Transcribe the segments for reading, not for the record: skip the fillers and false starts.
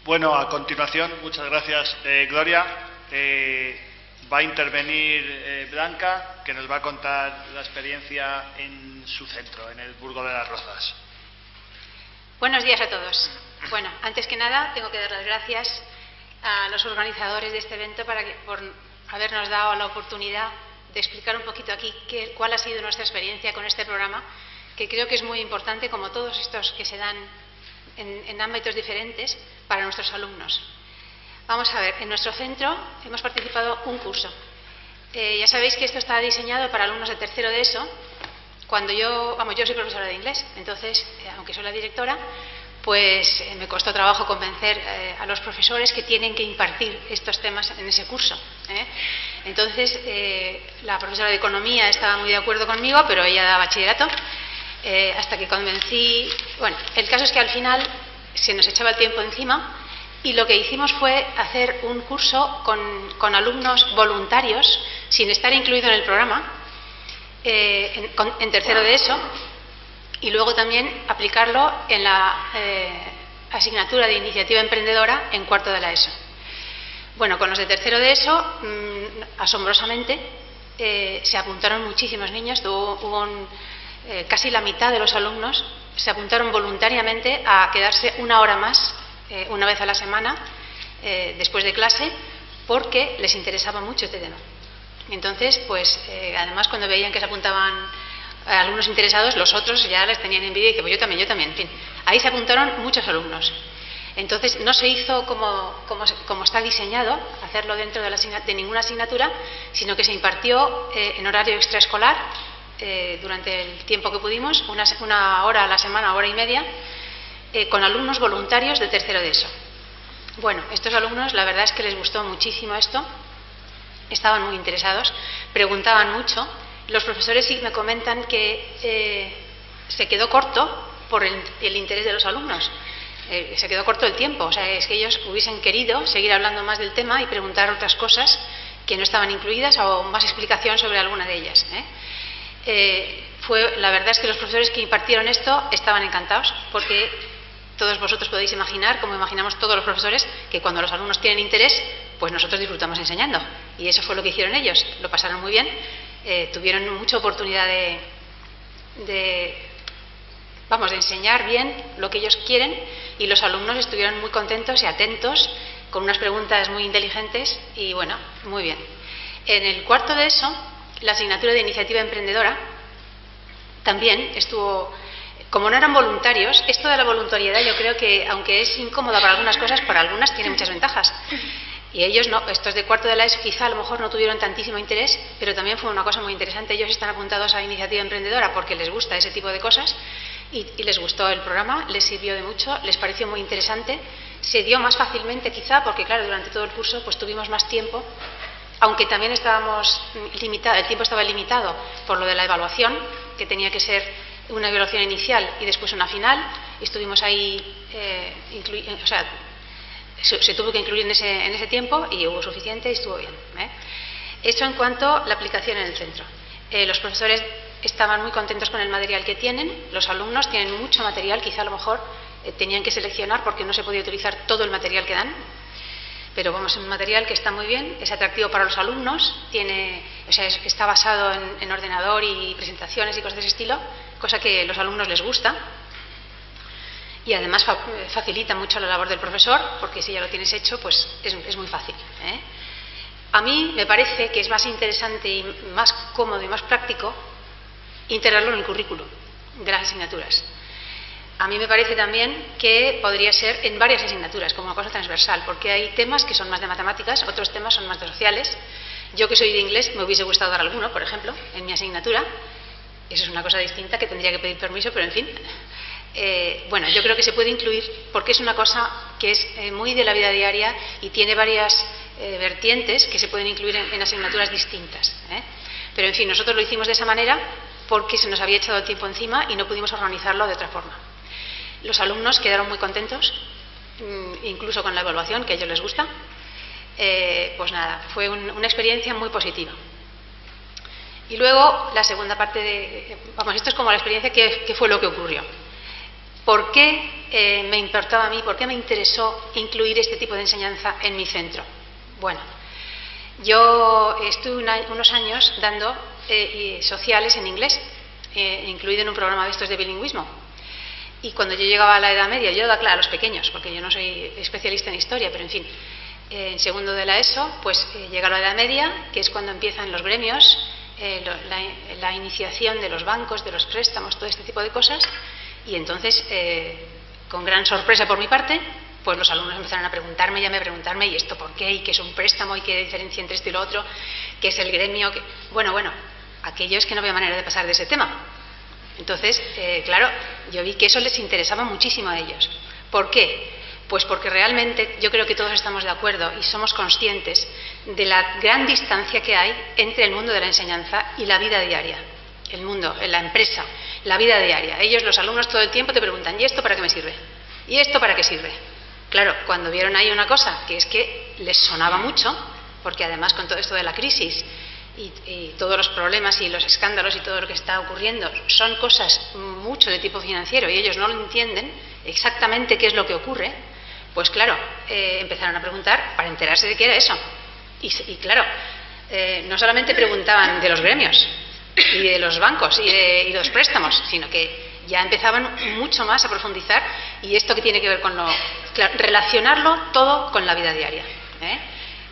Bueno, a continuación, muchas gracias, Gloria. Va a intervenir Blanca, que nos va a contar la experiencia en su centro, en el Burgo de las Rozas. Buenos días a todos. Bueno, antes que nada, tengo que dar las gracias a los organizadores de este evento por habernos dado la oportunidad de explicar un poquito aquí cuál ha sido nuestra experiencia con este programa, que creo que es muy importante, como todos estos que se dan en ámbitos diferentes, para nuestros alumnos. Vamos a ver, en nuestro centro hemos participado un curso. Ya sabéis que esto está diseñado para alumnos de tercero de ESO. Yo soy profesora de inglés, entonces, aunque soy la directora, pues me costó trabajo convencer a los profesores que tienen que impartir estos temas en ese curso. Entonces, la profesora de economía estaba muy de acuerdo conmigo, pero ella da bachillerato, hasta que convencí. Bueno, el caso es que al final se nos echaba el tiempo encima y lo que hicimos fue hacer un curso con alumnos voluntarios, sin estar incluido en el programa, en tercero de ESO, y luego también aplicarlo en la asignatura de iniciativa emprendedora en cuarto de la ESO. Bueno, con los de tercero de ESO, asombrosamente, se apuntaron muchísimos niños, casi la mitad de los alumnos se apuntaron voluntariamente a quedarse una hora más, una vez a la semana, después de clase, porque les interesaba mucho este tema. Entonces, pues, además, cuando veían que se apuntaban alumnos interesados, los otros ya les tenían envidia y que pues yo también, en fin. Ahí se apuntaron muchos alumnos. Entonces, no se hizo como está diseñado, hacerlo dentro de ninguna asignatura, sino que se impartió en horario extraescolar, durante el tiempo que pudimos, una hora a la semana, hora y media, con alumnos voluntarios de tercero de ESO. Bueno, estos alumnos, la verdad es que les gustó muchísimo esto, estaban muy interesados, preguntaban mucho. Los profesores sí me comentan que se quedó corto por el interés de los alumnos, se quedó corto el tiempo, o sea, es que ellos hubiesen querido seguir hablando más del tema y preguntar otras cosas que no estaban incluidas o más explicación sobre alguna de ellas. La verdad es que los profesores que impartieron esto estaban encantados, porque todos vosotros podéis imaginar, como imaginamos todos los profesores, que cuando los alumnos tienen interés, pues nosotros disfrutamos enseñando. Y eso fue lo que hicieron ellos, lo pasaron muy bien, tuvieron mucha oportunidad de enseñar bien lo que ellos quieren, y los alumnos estuvieron muy contentos y atentos, con unas preguntas muy inteligentes y bueno, muy bien. En el cuarto de ESO, la asignatura de iniciativa emprendedora también estuvo. Como no eran voluntarios, esto de la voluntariedad yo creo que, aunque es incómoda para algunas cosas, para algunas tiene muchas ventajas. Y ellos no, estos de cuarto de la ESO quizá a lo mejor no tuvieron tantísimo interés, pero también fue una cosa muy interesante. Ellos están apuntados a iniciativa emprendedora porque les gusta ese tipo de cosas y les gustó el programa, les sirvió de mucho, les pareció muy interesante. Se dio más fácilmente quizá porque, claro, durante todo el curso pues tuvimos más tiempo, aunque también estábamos limitados, el tiempo estaba limitado por lo de la evaluación, que tenía que ser una evaluación inicial y después una final. Estuvimos ahí, se tuvo que incluir en ese tiempo y hubo suficiente y estuvo bien. Eso en cuanto a la aplicación en el centro. Los profesores estaban muy contentos con el material que tienen, los alumnos tienen mucho material, quizá a lo mejor tenían que seleccionar porque no se podía utilizar todo el material que dan, pero vamos, es un material que está muy bien, es atractivo para los alumnos, está basado en ordenador y presentaciones y cosas de ese estilo, cosa que a los alumnos les gusta, y además facilita mucho la labor del profesor, porque si ya lo tienes hecho, pues es muy fácil. A mí me parece que es más interesante y más cómodo y más práctico integrarlo en el currículo de las asignaturas. A mí me parece también que podría ser en varias asignaturas, como una cosa transversal, porque hay temas que son más de matemáticas, otros temas son más de sociales. Yo, que soy de inglés, me hubiese gustado dar alguno, por ejemplo, en mi asignatura. Eso es una cosa distinta que tendría que pedir permiso, pero en fin. Bueno, yo creo que se puede incluir porque es una cosa que es muy de la vida diaria y tiene varias vertientes que se pueden incluir en asignaturas distintas. Pero en fin, nosotros lo hicimos de esa manera porque se nos había echado el tiempo encima y no pudimos organizarlo de otra forma. Los alumnos quedaron muy contentos, incluso con la evaluación, que a ellos les gusta. Pues nada, fue una experiencia muy positiva. Y luego, la segunda parte esto es como la experiencia, qué fue lo que ocurrió. ¿Por qué me importaba a mí, por qué me interesó incluir este tipo de enseñanza en mi centro? Bueno, yo estuve unos años dando sociales en inglés, incluido en un programa de estos de bilingüismo. Y cuando yo llegaba a la edad media, yo daba clase a los pequeños, porque yo no soy especialista en historia, pero en fin, en segundo de la ESO, pues llega a la edad media, que es cuando empiezan los gremios, la iniciación de los bancos, de los préstamos, todo este tipo de cosas, y entonces, con gran sorpresa por mi parte, pues los alumnos empezaron a preguntarme, ¿y esto por qué? ¿Y qué es un préstamo? ¿Y qué diferencia entre esto y lo otro? ¿Qué es el gremio? Bueno, aquello es que no había manera de pasar de ese tema. Entonces, claro, yo vi que eso les interesaba muchísimo a ellos. ¿Por qué? Pues porque realmente yo creo que todos estamos de acuerdo y somos conscientes de la gran distancia que hay entre el mundo de la enseñanza y la vida diaria. El mundo, la empresa, la vida diaria. Ellos, los alumnos, todo el tiempo te preguntan, ¿y esto para qué me sirve? ¿Y esto para qué sirve? Claro, cuando vieron ahí una cosa que es que les sonaba mucho, porque además con todo esto de la crisis y todos los problemas y los escándalos y todo lo que está ocurriendo son cosas mucho de tipo financiero y ellos no lo entienden exactamente qué es lo que ocurre, pues claro, empezaron a preguntar para enterarse de qué era eso. Y claro, no solamente preguntaban de los gremios y de los bancos y de los préstamos, sino que ya empezaban mucho más a profundizar y esto que tiene que ver con relacionarlo todo con la vida diaria.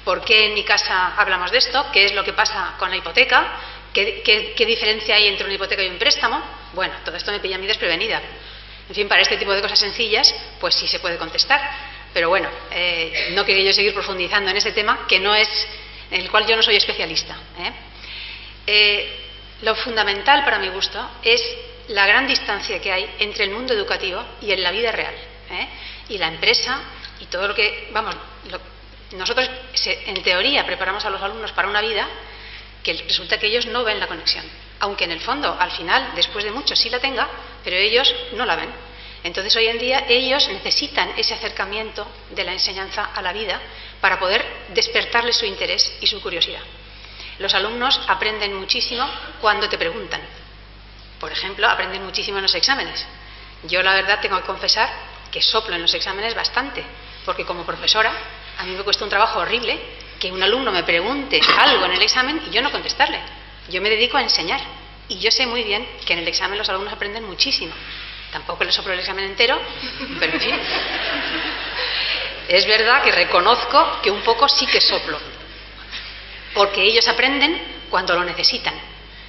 ¿Por qué en mi casa hablamos de esto? ¿Qué es lo que pasa con la hipoteca? ¿Qué diferencia hay entre una hipoteca y un préstamo? Bueno, todo esto me pilla a mí desprevenida. En fin, para este tipo de cosas sencillas, pues sí se puede contestar. Pero bueno, no quería yo seguir profundizando en ese tema, que no es, en el cual yo no soy especialista. Lo fundamental, para mi gusto, es la gran distancia que hay entre el mundo educativo y en la vida real. Y la empresa y todo lo que, nosotros en teoría preparamos a los alumnos para una vida que resulta que ellos no ven la conexión. Aunque en el fondo, al final, después de mucho, sí la tenga, pero ellos no la ven. Entonces, hoy en día, ellos necesitan ese acercamiento de la enseñanza a la vida para poder despertarles su interés y su curiosidad. Los alumnos aprenden muchísimo cuando te preguntan. Por ejemplo, aprenden muchísimo en los exámenes. Yo, la verdad, tengo que confesar que soplo en los exámenes bastante, porque como profesora, a mí me cuesta un trabajo horrible que un alumno me pregunte algo en el examen y yo no contestarle. Yo me dedico a enseñar y yo sé muy bien que en el examen los alumnos aprenden muchísimo. Tampoco les soplo el examen entero, pero en fin. Es verdad que reconozco que un poco sí que soplo, porque ellos aprenden cuando lo necesitan.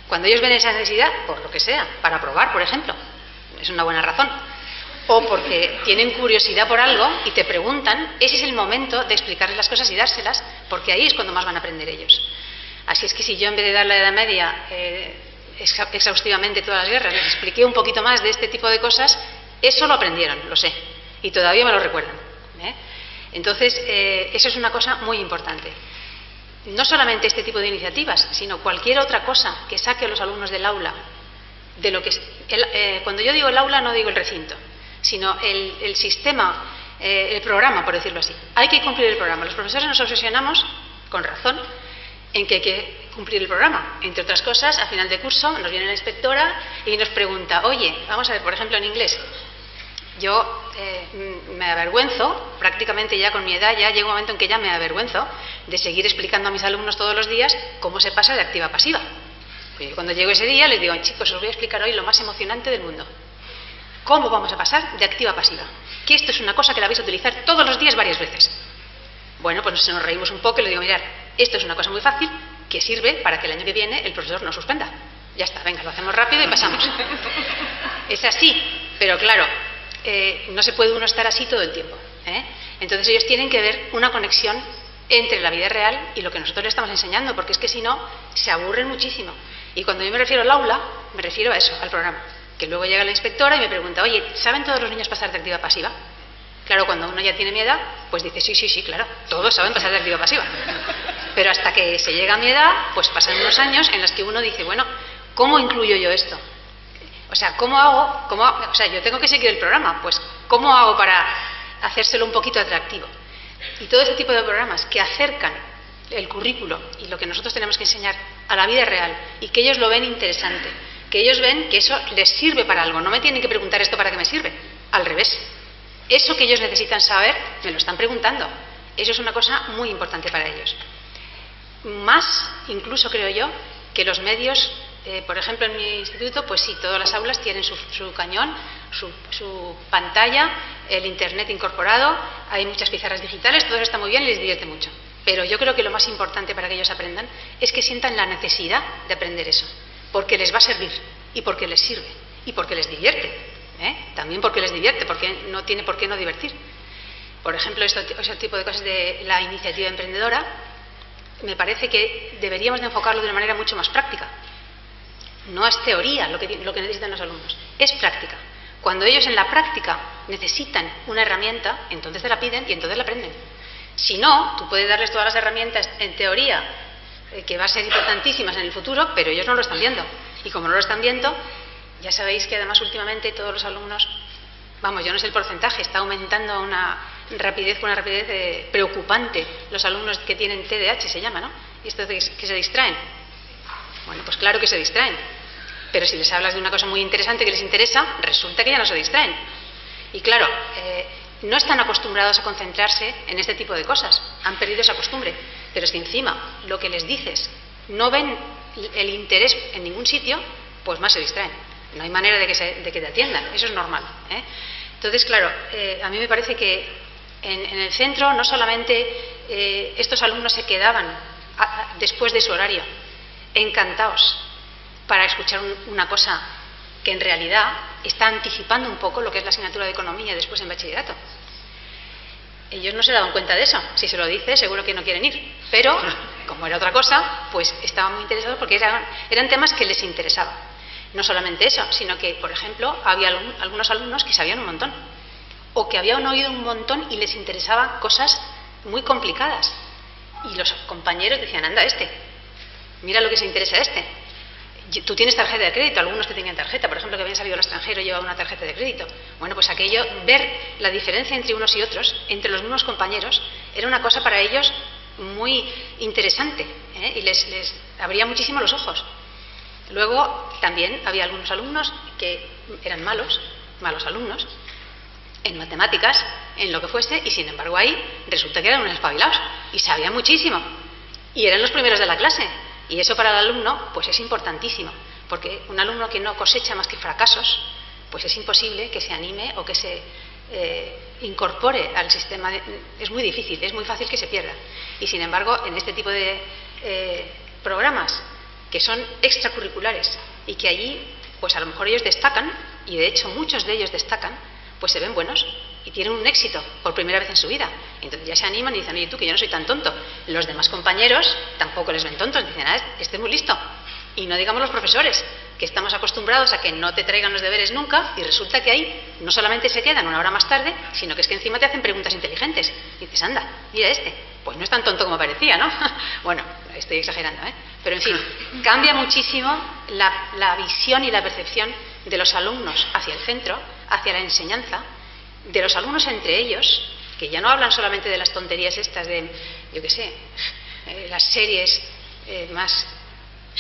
Cuando ellos ven esa necesidad, por lo que sea, para probar, por ejemplo, es una buena razón. O porque tienen curiosidad por algo y te preguntan, ese es el momento de explicarles las cosas y dárselas, porque ahí es cuando más van a aprender ellos. Así es que si yo en vez de dar la Edad Media exhaustivamente todas las guerras, les expliqué un poquito más de este tipo de cosas, eso lo aprendieron, lo sé, y todavía me lo recuerdan. Entonces, eso es una cosa muy importante. No solamente este tipo de iniciativas, sino cualquier otra cosa que saque a los alumnos del aula, de lo que cuando yo digo el aula no digo el recinto, sino el sistema, el programa, por decirlo así. Hay que cumplir el programa. Los profesores nos obsesionamos, con razón, en que hay que cumplir el programa. Entre otras cosas, a final de curso nos viene la inspectora y nos pregunta, oye, vamos a ver, por ejemplo, en inglés. Yo me avergüenzo, prácticamente ya con mi edad, ya llega un momento en que ya me avergüenzo de seguir explicando a mis alumnos todos los días cómo se pasa de activa a pasiva. Pues cuando llego ese día les digo, chicos, os voy a explicar hoy lo más emocionante del mundo. ¿Cómo vamos a pasar de activa a pasiva? Que esto es una cosa que la vais a utilizar todos los días varias veces. Bueno, pues nos reímos un poco y le digo, mirad, esto es una cosa muy fácil que sirve para que el año que viene el profesor no suspenda. Ya está, venga, lo hacemos rápido y pasamos. Es así, pero claro, no se puede uno estar así todo el tiempo. Entonces ellos tienen que ver una conexión entre la vida real y lo que nosotros les estamos enseñando, porque es que si no, se aburren muchísimo. Y cuando yo me refiero al aula, me refiero a eso, al programa. Que luego llega la inspectora y me pregunta, oye, ¿saben todos los niños pasar de activa a pasiva? Claro, cuando uno ya tiene mi edad, pues dice, sí, claro, todos saben pasar de activa a pasiva. Pero hasta que se llega a mi edad, pues pasan unos años en los que uno dice, bueno, ¿cómo incluyo yo esto? O sea, ¿cómo hago? O sea, yo tengo que seguir el programa, pues ¿cómo hago para hacérselo un poquito atractivo? Y todo este tipo de programas que acercan el currículo y lo que nosotros tenemos que enseñar a la vida real y que ellos lo ven interesante, que ellos ven que eso les sirve para algo. No me tienen que preguntar esto para qué me sirve, al revés. eso que ellos necesitan saber, me lo están preguntando. Eso es una cosa muy importante para ellos. Más, incluso creo yo, que los medios, por ejemplo en mi instituto, pues sí, todas las aulas tienen su cañón, su pantalla, el internet incorporado, hay muchas pizarras digitales, todo eso está muy bien y les divierte mucho. Pero yo creo que lo más importante para que ellos aprendan es que sientan la necesidad de aprender eso, porque les va a servir y porque les sirve y porque les divierte, también porque les divierte, porque no tiene por qué no divertir. Por ejemplo, ese tipo de cosas de la iniciativa emprendedora, me parece que deberíamos de enfocarlo de una manera mucho más práctica. No es teoría lo que necesitan los alumnos, es práctica. Cuando ellos en la práctica necesitan una herramienta, entonces te la piden y entonces la aprenden. Si no, tú puedes darles todas las herramientas en teoría, que va a ser importantísimas en el futuro, pero ellos no lo están viendo. Y como no lo están viendo, ya sabéis que además últimamente todos los alumnos, vamos, yo no sé el porcentaje, está aumentando con una rapidez preocupante los alumnos que tienen TDAH, se llama, ¿no? Y esto de que se distraen. Bueno, pues claro que se distraen. Pero si les hablas de una cosa muy interesante que les interesa, resulta que ya no se distraen. Y claro, no están acostumbrados a concentrarse en este tipo de cosas, han perdido esa costumbre. Pero si encima lo que les dices no ven el interés en ningún sitio, pues más se distraen. No hay manera de que te atiendan, eso es normal. Entonces, claro, a mí me parece que en el centro no solamente estos alumnos se quedaban después de su horario encantados para escuchar una cosa que en realidad está anticipando un poco lo que es la asignatura de economía después en bachillerato. Ellos no se daban cuenta de eso. Si se lo dice, seguro que no quieren ir. Pero, como era otra cosa, pues estaban muy interesados porque eran temas que les interesaban. No solamente eso, sino que, por ejemplo, había algunos alumnos que sabían un montón. O que habían oído un montón y les interesaban cosas muy complicadas. Y los compañeros decían, anda, mira lo que se interesa a este. Tú tienes tarjeta de crédito, algunos que tenían tarjeta, por ejemplo, que habían salido al extranjero y llevaban una tarjeta de crédito. Bueno, pues aquello, ver la diferencia entre unos y otros, entre los mismos compañeros, era una cosa para ellos muy interesante, y les abría muchísimo los ojos. Luego, también había algunos alumnos que eran malos alumnos, en matemáticas, en lo que fuese, y sin embargo ahí resulta que eran unos espabilados, y sabían muchísimo, y eran los primeros de la clase. Y eso para el alumno pues es importantísimo, porque un alumno que no cosecha más que fracasos, pues es imposible que se anime o que se incorpore al sistema. Es muy difícil, es muy fácil que se pierda. Y sin embargo, en este tipo de programas que son extracurriculares y que allí pues a lo mejor ellos destacan, y de hecho muchos de ellos destacan, pues se ven buenos y tienen un éxito por primera vez en su vida. Entonces ya se animan y dicen, oye, tú, que yo no soy tan tonto. Los demás compañeros tampoco les ven tontos, dicen, este es muy listo. Y no digamos los profesores, que estamos acostumbrados a que no te traigan los deberes nunca, y resulta que ahí no solamente se quedan una hora más tarde, sino que es que encima te hacen preguntas inteligentes. Y dices, anda, mira pues no es tan tonto como parecía, ¿no? Bueno, estoy exagerando, pero en fin, cambia muchísimo la visión y la percepción de los alumnos hacia el centro, hacia la enseñanza, de los alumnos entre ellos, que ya no hablan solamente de las tonterías estas de, yo qué sé, las series más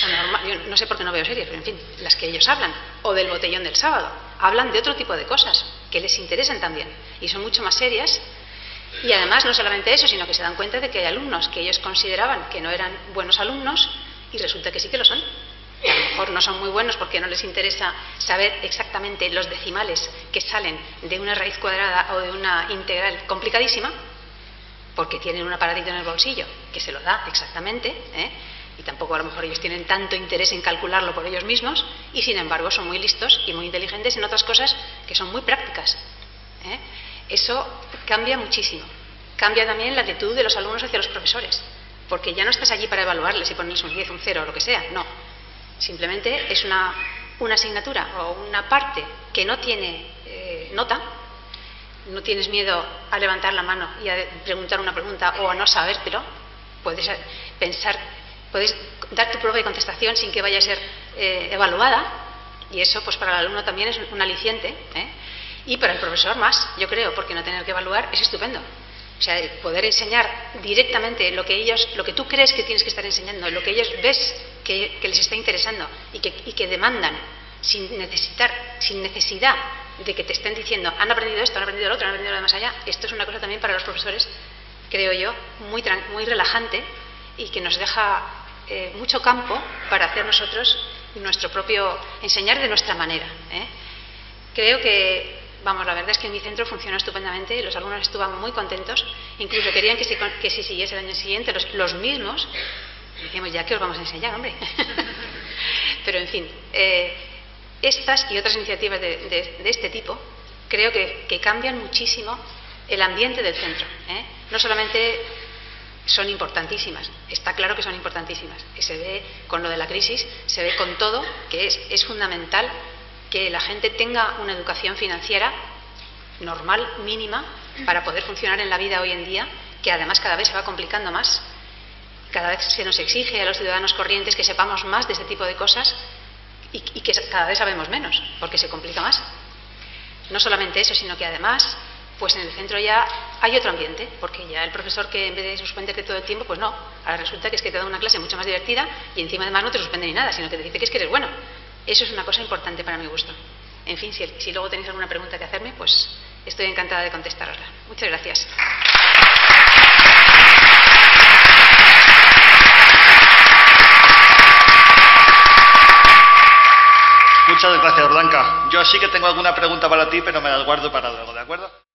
anormales, yo no sé por qué no veo series, pero en fin, las que ellos hablan, o del botellón del sábado, hablan de otro tipo de cosas que les interesan también y son mucho más serias. Y además no solamente eso, sino que se dan cuenta de que hay alumnos que ellos consideraban que no eran buenos alumnos y resulta que sí que lo son. A lo mejor no son muy buenos porque no les interesa saber exactamente los decimales que salen de una raíz cuadrada o de una integral complicadísima, porque tienen un aparatito en el bolsillo que se lo da exactamente, y tampoco a lo mejor ellos tienen tanto interés en calcularlo por ellos mismos, y sin embargo son muy listos y muy inteligentes en otras cosas que son muy prácticas. Eso cambia muchísimo. Cambia también la actitud de los alumnos hacia los profesores, porque ya no estás allí para evaluarles y ponerles un 10, un 0 o lo que sea, no. Simplemente es una asignatura o una parte que no tiene nota. No tienes miedo a levantar la mano y a preguntar una pregunta o a no sabértelo. Puedes pensar, puedes dar tu propia contestación sin que vaya a ser evaluada, y eso pues para el alumno también es un aliciente, y para el profesor más, yo creo, porque no tener que evaluar es estupendo. O sea, el poder enseñar directamente lo que tú crees que tienes que estar enseñando, lo que ellos ves que les está interesando y que demandan sin necesidad de que te estén diciendo, han aprendido esto, han aprendido lo otro, han aprendido lo de más allá. Esto es una cosa también para los profesores, creo yo, muy relajante y que nos deja mucho campo para hacer nosotros nuestro propio, enseñar de nuestra manera. Creo que, vamos, la verdad es que en mi centro funcionó estupendamente, los alumnos estaban muy contentos, incluso querían que si siguiese el año siguiente los mismos. Decíamos, ya que os vamos a enseñar, hombre. Pero, en fin, estas y otras iniciativas de este tipo creo que cambian muchísimo el ambiente del centro. No solamente son importantísimas, está claro que son importantísimas, que se ve con lo de la crisis, se ve con todo, que es fundamental que la gente tenga una educación financiera normal, mínima, para poder funcionar en la vida hoy en día, que además cada vez se va complicando más. Cada vez se nos exige a los ciudadanos corrientes que sepamos más de este tipo de cosas y que cada vez sabemos menos, porque se complica más. No solamente eso, sino que además, pues en el centro ya hay otro ambiente, porque ya el profesor que en vez de suspenderte todo el tiempo, pues no, ahora resulta que es que te da una clase mucho más divertida y encima además no te suspende ni nada, sino que te dice que es que eres bueno. Eso es una cosa importante para mi gusto. En fin, si luego tenéis alguna pregunta que hacerme, pues estoy encantada de contestarosla. Muchas gracias. Muchas gracias, Blanca. Yo sí que tengo alguna pregunta para ti, pero me las guardo para luego, ¿de acuerdo?